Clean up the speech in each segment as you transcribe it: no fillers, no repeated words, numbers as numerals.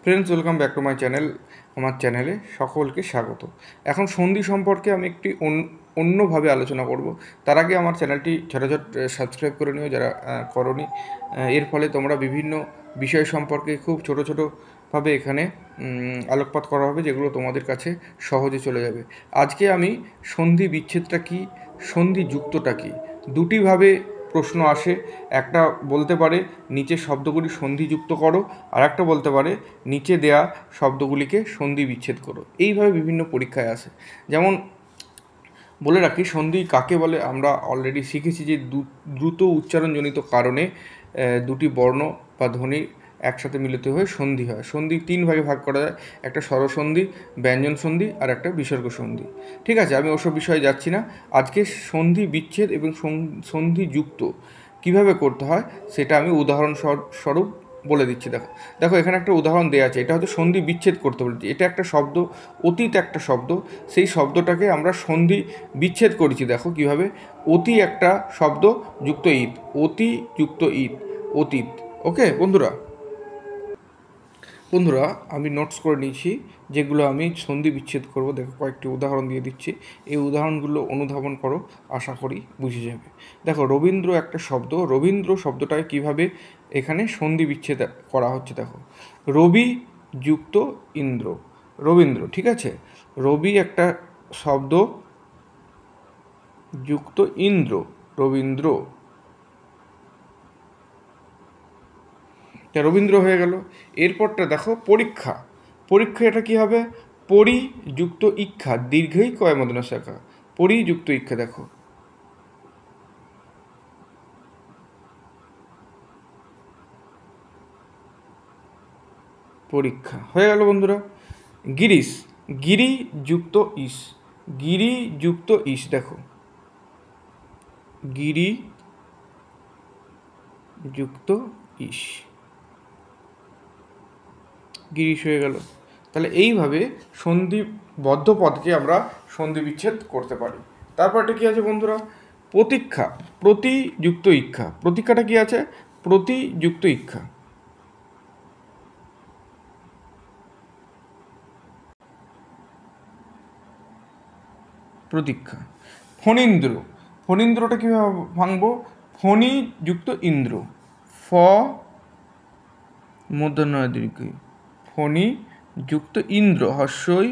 Friends, welcome back to my channel. আমার চ্যানেলে সকলকে স্বাগত। এখন সন্ধি সম্পর্কে আমি একটি অন্যভাবে আলোচনা করব। তার আগে আমার চ্যানেলটি ঝটাঝট সাবস্ক্রাইব করে নিও যারা করনি। এর ফলে তোমরা বিভিন্ন বিষয় সম্পর্কে খুব ছোটো ছোটোভাবে এখানে আলোকপাত করা হবে, যেগুলো তোমাদের কাছে সহজে চলে যাবে। আজকে আমি সন্ধি বিচ্ছেদটা কী, সন্ধি যুক্তটা কী, দুটিভাবে প্রশ্ন আসে। একটা বলতে পারে নিচের শব্দগুলি সন্ধিযুক্ত করো, আর একটা বলতে পারে নিচে দেয়া শব্দগুলিকে সন্ধি বিচ্ছেদ করো। এইভাবে বিভিন্ন পরীক্ষায় আসে। যেমন বলে রাখি, সন্ধি কাকে বলে আমরা অলরেডি শিখেছি যে দ্রুত উচ্চারণজনিত কারণে দুটি বর্ণ বা ধ্বনি একসাথে মিলিত হয়ে সন্ধি হয়। সন্ধি তিন ভাগে ভাগ করা যায়, একটা স্বরসন্ধি, ব্যঞ্জন সন্ধি আর একটা বিসর্গ সন্ধি। ঠিক আছে, আমি ওসব বিষয়ে যাচ্ছি না। আজকে সন্ধি বিচ্ছেদ এবং সন্ধি যুক্ত কীভাবে করতে হয় সেটা আমি উদাহরণ স্বরূপ বলে দিচ্ছি। দেখো এখানে একটা উদাহরণ দেওয়া আছে। এটা হয়তো সন্ধি বিচ্ছেদ করতে বলেছি। এটা একটা শব্দ, অতীত একটা শব্দ, সেই শব্দটাকে আমরা সন্ধি বিচ্ছেদ করেছি। দেখো কিভাবে, অতি একটা শব্দ যুক্ত ঈদ, অতি যুক্ত ঈদ, অতীত। ওকে বন্ধুরা, আমি নোটস করে নিয়েছি যেগুলো আমি সন্ধি বিচ্ছেদ করব। দেখো কয়েকটি উদাহরণ দিয়ে দিচ্ছি, এই উদাহরণগুলো অনুধাবন করো, আশা করি বুঝে যাবে। দেখো, রবীন্দ্র একটা শব্দ, রবীন্দ্র শব্দটাকে কিভাবে এখানে সন্ধি বিচ্ছেদ করা হচ্ছে। দেখো, রবি যুক্ত ইন্দ্র, রবীন্দ্র। ঠিক আছে, রবি একটা শব্দ যুক্ত ইন্দ্র, রবীন্দ্র, রবীন্দ্র হয়ে গেল। এরপরটা দেখো পরীক্ষা, পরীক্ষা এটা কী হবে, পরিযুক্ত ইক্ষা, দীর্ঘই কয় মদনা শাখা, পরিযুক্ত ইক্ষা। দেখো পরীক্ষা হয়ে গেল বন্ধুরা। গিরিশ, গিরি যুক্ত ইস, গিরি যুক্ত ইস। দেখো গিরি যুক্ত ইস, গিরিশ হয়ে গেল। তাহলে এইভাবে সন্ধিবদ্ধ পদকে আমরা সন্ধি বিচ্ছেদ করতে পারি। তারপরটা কী আছে বন্ধুরা, প্রতীক্ষা, প্রতিযুক্ত ইক্ষা। প্রতীক্ষাটা কী আছে, প্রতিযুক্ত ইক্ষা, প্রতীক্ষা। ফণীন্দ্র, ফণীন্দ্রটা কীভাবে ভাঙবো, ফণী যুক্ত ইন্দ্র, ফ মূর্ধন্য দীর্ঘ, ফণী যুক্ত ইন্দ্র, হর্ষই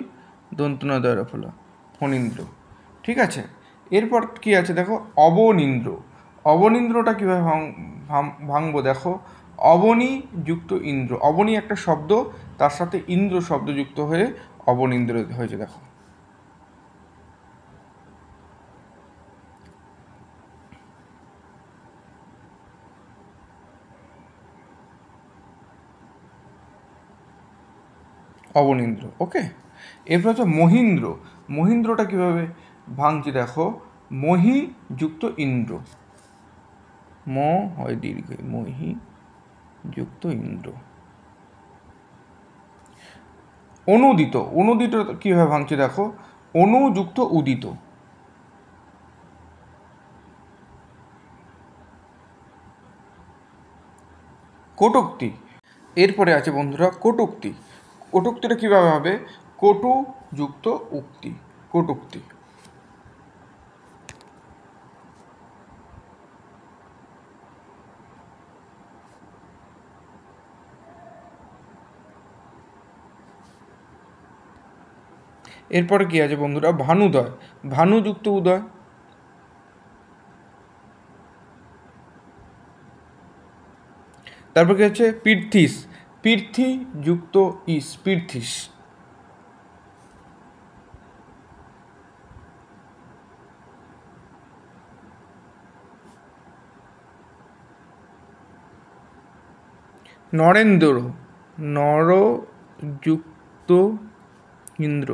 দন্তনা দ্বারা ফলা, ফণীন্দ্র। ঠিক আছে, এরপর কি আছে দেখো, অবনীন্দ্র। অবনীন্দ্রটা কীভাবে ভাঙবো, দেখো অবনী যুক্ত ইন্দ্র, অবনী একটা শব্দ, তার সাথে ইন্দ্র শব্দ যুক্ত হয়ে অবনীন্দ্র হয়েছে। দেখো অবনীন্দ্র। ওকে, এরপর হচ্ছে মহীন্দ্র। মহীন্দ্রটা কীভাবে ভাঙছি, দেখো মহি যুক্ত ইন্দ্র, ম হয় দীর্ঘ, মহি যুক্ত ইন্দ্র। অনুদিত, অনুদিত কীভাবে ভাঙছি, দেখো অনুযুক্ত উদিত, কটুক্তি। এরপরে আছে বন্ধুরা কটুক্তি। কটুক্তিটা কীভাবে হবে, কটু যুক্ত উক্তি, কটুক্তি। এরপরে কি আছে বন্ধুরা, ভানুদয়, ভানুযুক্ত উদয়। তারপর কি আছে পীর্থিস, পীর্থি যুক্ত ইস, পীর্থিস। নরেন্দ্র, নর যুক্ত ইন্দ্র।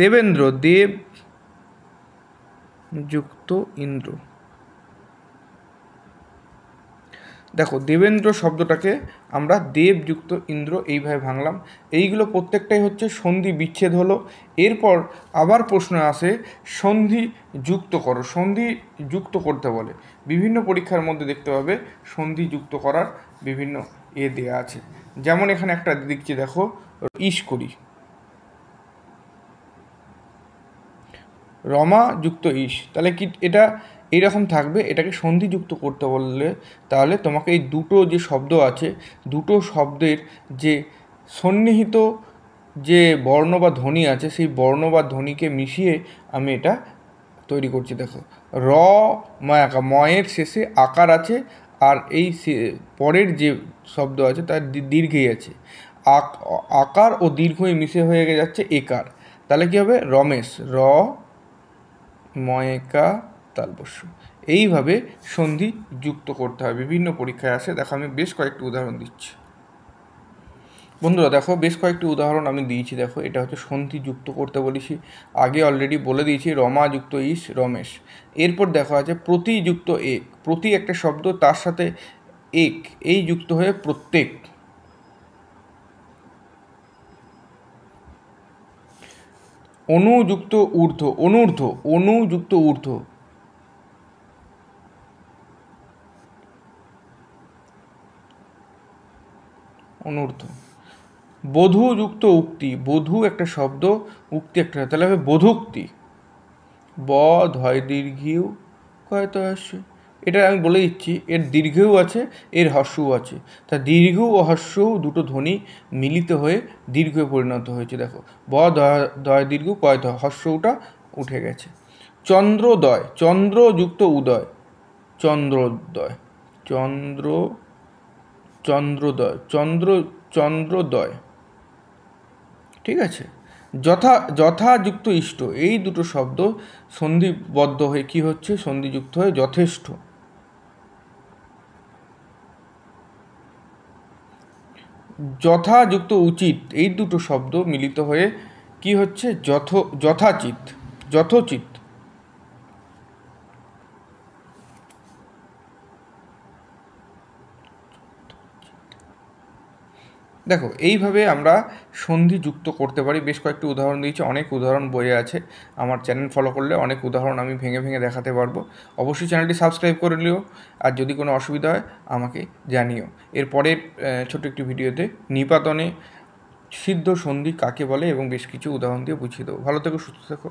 দেবেন্দ্র, দেব যুক্ত ইন্দ্র। দেখো দেবেন্দ্র শব্দটাকে আমরা দেবযুক্ত ইন্দ্র এইভাবে ভাঙলাম। এইগুলো প্রত্যেকটাই হচ্ছে সন্ধি বিচ্ছেদ হলো। এরপর আবার প্রশ্ন আসে সন্ধি যুক্ত করো, সন্ধি যুক্ত করতে বলে। বিভিন্ন পরীক্ষার মধ্যে দেখতে পাবে সন্ধি যুক্ত করার বিভিন্ন দেওয়া আছে। যেমন এখানে একটা দিচ্ছি দেখো, ইস করি, রমা যুক্ত ইস, তাহলে কি এটা এইরকম থাকবে। এটাকে সন্ধিযুক্ত করতে বললে তাহলে তোমাকে এই দুটো যে শব্দ আছে, দুটো শব্দের যে সন্নিহিত যে বর্ণ বা ধ্বনি আছে, সেই বর্ণ বা ধ্বনিকে মিশিয়ে আমি এটা তৈরি করছি। দেখো, র ময়াকা, ময়ের শেষে আকার আছে, আর এই পরের যে শব্দ আছে তার দীর্ঘই আছে। আকার ও দীর্ঘই মিশে হয়ে যাচ্ছে একার। তাহলে কী হবে? রমেশ, র ময়কা তালবস্য। এইভাবে সন্ধি যুক্ত করতে হয়, বিভিন্ন পরীক্ষায় আসে। দেখো আমি বেশ কয়েকটি উদাহরণ দিচ্ছি বন্ধুরা। দেখো বেশ কয়েকটি উদাহরণ আমি দিয়েছি। দেখো এটা হচ্ছে সন্ধি যুক্ত করতে বলেছি, আগে অলরেডি বলে দিয়েছি, রমা যুক্ত ইস রমেশ। এরপর দেখো আছে প্রতি যুক্ত এক, প্রতি একটা শব্দ তার সাথে এক, এই যুক্ত হয়ে প্রত্যেক। অনুযুক্ত ঊর্ধ্ব, অনূর্ধ্ব, অনুযুক্ত ঊর্ধ্ব, অনূর্ধ্ব। বধূযুক্ত উক্তি, বধূ একটা শব্দ, উক্তি একটা, তাহলে হবে বধূক্তি। ব ধয় দীর্ঘিউ কয়তো হস্য, এটা আমি বলে দিচ্ছি, এর দীর্ঘও আছে, এর হস্যও আছে। তা দীর্ঘ ও হস্য দুটো ধ্বনি মিলিত হয়ে দীর্ঘে পরিণত হয়েছে। দেখো, ব দয় দীর্ঘ কয়তো, হস্যটা উঠে গেছে। চন্দ্রোদয়, চন্দ্রযুক্ত উদয়, চন্দ্রোদয়, চন্দ্রোদয়, চন্দ্রোদয়, ঠিক আছে। যথাযুক্ত ইষ্ট, এই দুটো শব্দ সন্ধিবদ্ধ হয়ে কি হচ্ছে? সন্ধিযুক্ত হয়ে যথেষ্ট। যথাযুক্ত উচিত, এই দুটো শব্দ মিলিত হয়ে কি হচ্ছে? যথাচিত, যথোচিত। দেখো এইভাবে আমরা সন্ধি যুক্ত করতে পারি। বেশ কয়েকটি উদাহরণ দিয়েছি, অনেক উদাহরণ বইয়ে আছে। আমার চ্যানেল ফলো করলে অনেক উদাহরণ আমি ভেঙে ভেঙে দেখাতে পারবো। অবশ্যই চ্যানেলটি সাবস্ক্রাইব করে নিও, আর যদি কোনো অসুবিধা হয় আমাকে জানিও। এরপরের ছোট একটি ভিডিওতে নিপাতনে সিদ্ধ সন্ধি কাকে বলে এবং বেশ কিছু উদাহরণ দিয়ে বুঝিয়ে দেবো। ভালো থেকো, সুস্থ থেকো।